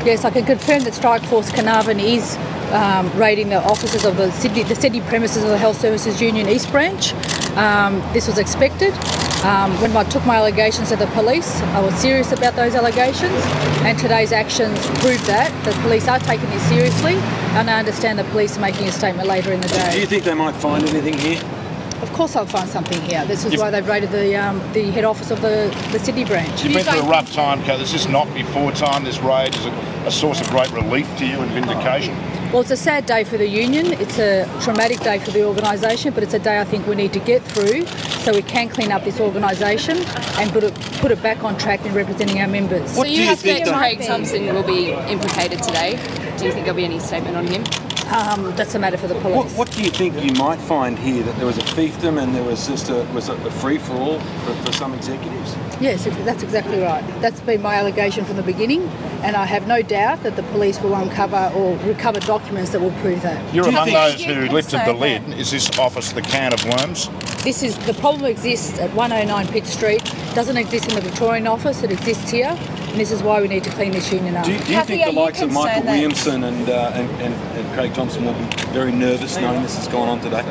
Yes, I can confirm that Strikeforce Carnarvon is raiding the offices of the Sydney premises of the Health Services Union East Branch. This was expected. When I took my allegations to the police, I was serious about those allegations, and today's actions prove that. The police are taking this seriously, and I understand the police are making a statement later in the day. Do you think they might find anything here? Of course I'll find something here. This is why they've raided the head office of the Sydney branch. You've been through a rough time, Kat. This is not before time. This raid is a source of great relief to you and vindication. Well, it's a sad day for the union. It's a traumatic day for the organisation, but it's a day I think we need to get through so we can clean up this organisation and put it back on track in representing our members. So you expect Craig Thomson will be implicated today? Do you think there'll be any statement on him? That's a matter for the police. What do you think you might find here? That there was a fiefdom and there was just a free-for-all for some executives? Yes, that's exactly right. That's been my allegation from the beginning, and I have no doubt that the police will uncover or recover documents that will prove that. You're among those who lifted the lid. Is this office the can of worms? The problem exists at 109 Pitt Street. It doesn't exist in the Victorian office. It exists here, and this is why we need to clean this union up. Do you think the likes of Michael Williamson and Craig Thomson will be very nervous knowing this has gone on today?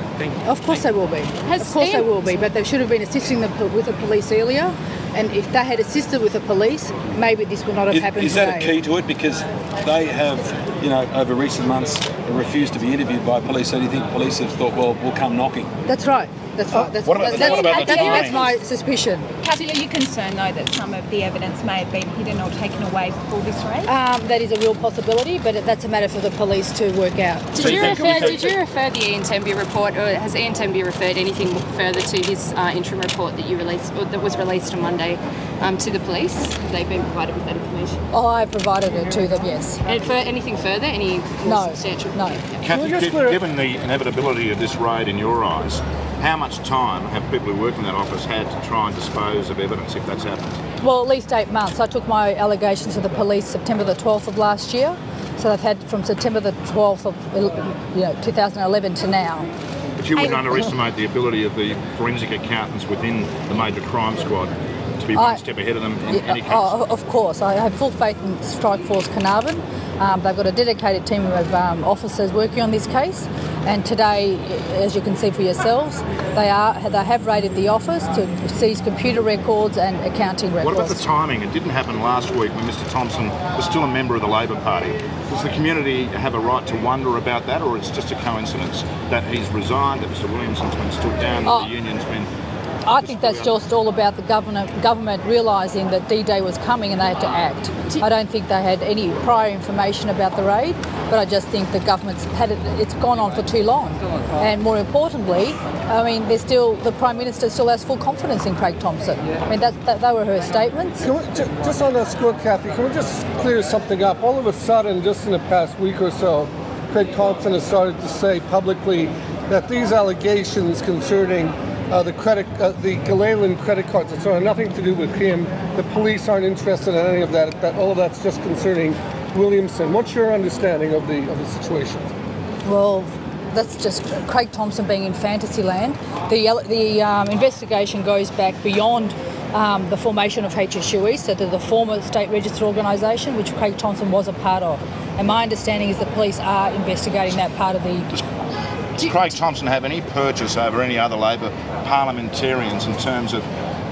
Of course they will be. Of course they will be, but they should have been assisting with the police earlier. And if they had assisted with the police, maybe this would not have happened today. Is that a key to it? Because they have, over recent months, refused to be interviewed by police. So do you think police have thought, well, we'll come knocking? That's right. That's right. That's my suspicion. Kathy, are you concerned, though, that some of the evidence may have been hidden or taken away before this raid? That is a real possibility, but that's a matter for the police to work out. Did you refer the Ian Temby report, or has Ian Temby referred anything further to his interim report that you released, or that was released on Monday, to the police? Have they been provided with that information? Oh, I provided it to them, yes. And for anything further, any more substantial? No. Kathy, given the inevitability of this raid in your eyes, how much time have people who work in that office had to try and dispose of evidence if that's happened? Well, at least 8 months. I took my allegations to the police September the 12th of last year. So they've had from September the 12th of 2011 to now. But you wouldn't underestimate the ability of the forensic accountants within the major crime squad to be one step ahead of them in any case? Of course. I have full faith in Strikeforce Carnarvon. They've got a dedicated team of officers working on this case, and today, as you can see for yourselves, they have raided the office to seize computer records and accounting records. What about the timing? It didn't happen last week when Mr Thomson was still a member of the Labor Party. Does the community have a right to wonder about that, or it's just a coincidence that he's resigned, that Mr Williamson's been stood down, that the union's been... I think that's just all about the government realising that D-Day was coming and they had to act. I don't think they had any prior information about the raid, but I just think the government's it's gone on for too long. And more importantly, I mean, the Prime Minister still has full confidence in Craig Thomson. I mean, they were her statements. Just on that score, Kathy, can we just clear something up? All of a sudden, just in the past week or so, Craig Thomson has started to say publicly that these allegations concerning the Gilliland credit cards, it's nothing to do with him. The police aren't interested in any of that. All of that's just concerning Williamson. What's your understanding of the situation? Well, that's just Craig Thomson being in fantasy land. The investigation goes back beyond the formation of HSUE, so to the former state registered organisation, which Craig Thomson was a part of. And my understanding is the police are investigating that part of the... Does Craig Thomson have any purchase over any other Labor parliamentarians in terms of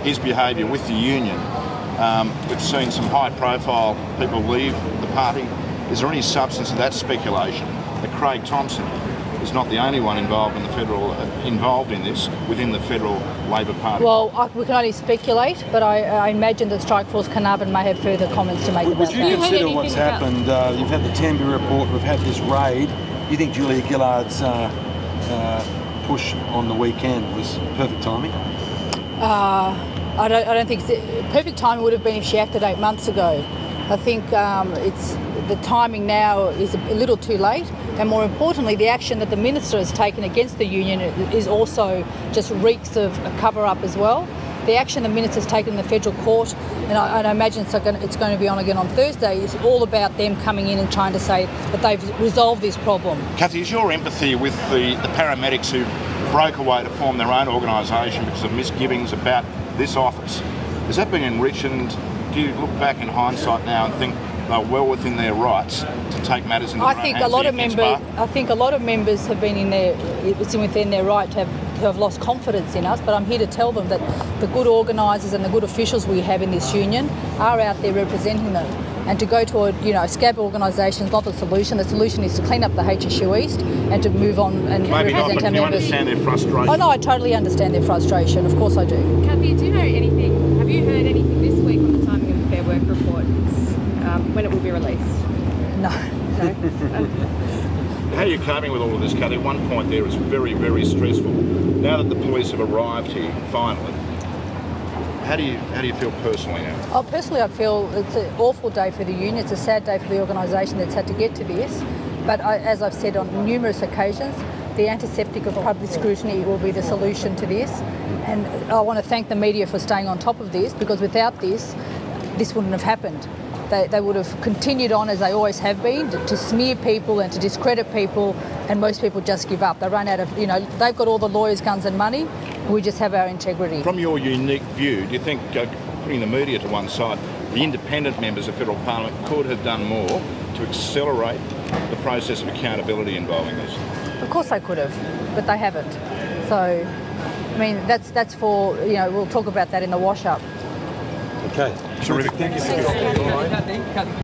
his behaviour with the union? We've seen some high-profile people leave the party. Is there any substance to that speculation that Craig Thomson is not the only one involved in this within the federal Labor Party? Well, we can only speculate, but I imagine that Strikeforce Carnarvon may have further comments to make about that. Would you consider what's happened? You've had the Temby report, we've had this raid. You think Julia Gillard's push on the weekend was perfect timing? I don't think perfect timing would have been if she acted 8 months ago. I think the timing now is a little too late, and more importantly, the action that the minister has taken against the union is also just reeks of a cover-up as well. The action the minister's taken in the federal court, and I imagine it's going to be on again on Thursday, is all about them coming in and trying to say that they've resolved this problem. Kathy, is your empathy with the paramedics who broke away to form their own organisation because of misgivings about this office, has that been enriched, and do you look back in hindsight now and think they're well within their rights to take matters into their own hands. I think a lot of members have been it's within their right to have lost confidence in us, but I'm here to tell them that the good organisers and the good officials we have in this union are out there representing them. And to go to a scab organisation is not the solution. The solution is to clean up the HSU East and to move on and Maybe not, represent but our can you members. understand their frustration? Oh no, I totally understand their frustration. Of course I do. Kathy, do you know anything? Have you heard anything this week on the timing of the Fair Work report? When it will be released? No. How are you coping with all of this, Kathy? One point there is very, very stressful. Now that the police have arrived here, finally, how do you feel personally now? Oh, personally, I feel it's an awful day for the union. It's a sad day for the organisation that's had to get to this. But as I've said on numerous occasions, the antiseptic of public scrutiny will be the solution to this. And I want to thank the media for staying on top of this, because without this, this wouldn't have happened. They would have continued on as they always have been, to smear people and to discredit people, and most people just give up. They run out of, they've got all the lawyers, guns and money, and we just have our integrity. From your unique view, do you think, putting the media to one side, the independent members of federal parliament could have done more to accelerate the process of accountability involving this? Of course they could have, but they haven't. So, I mean, that's for, we'll talk about that in the wash-up. Okay. Terrific. Thank you.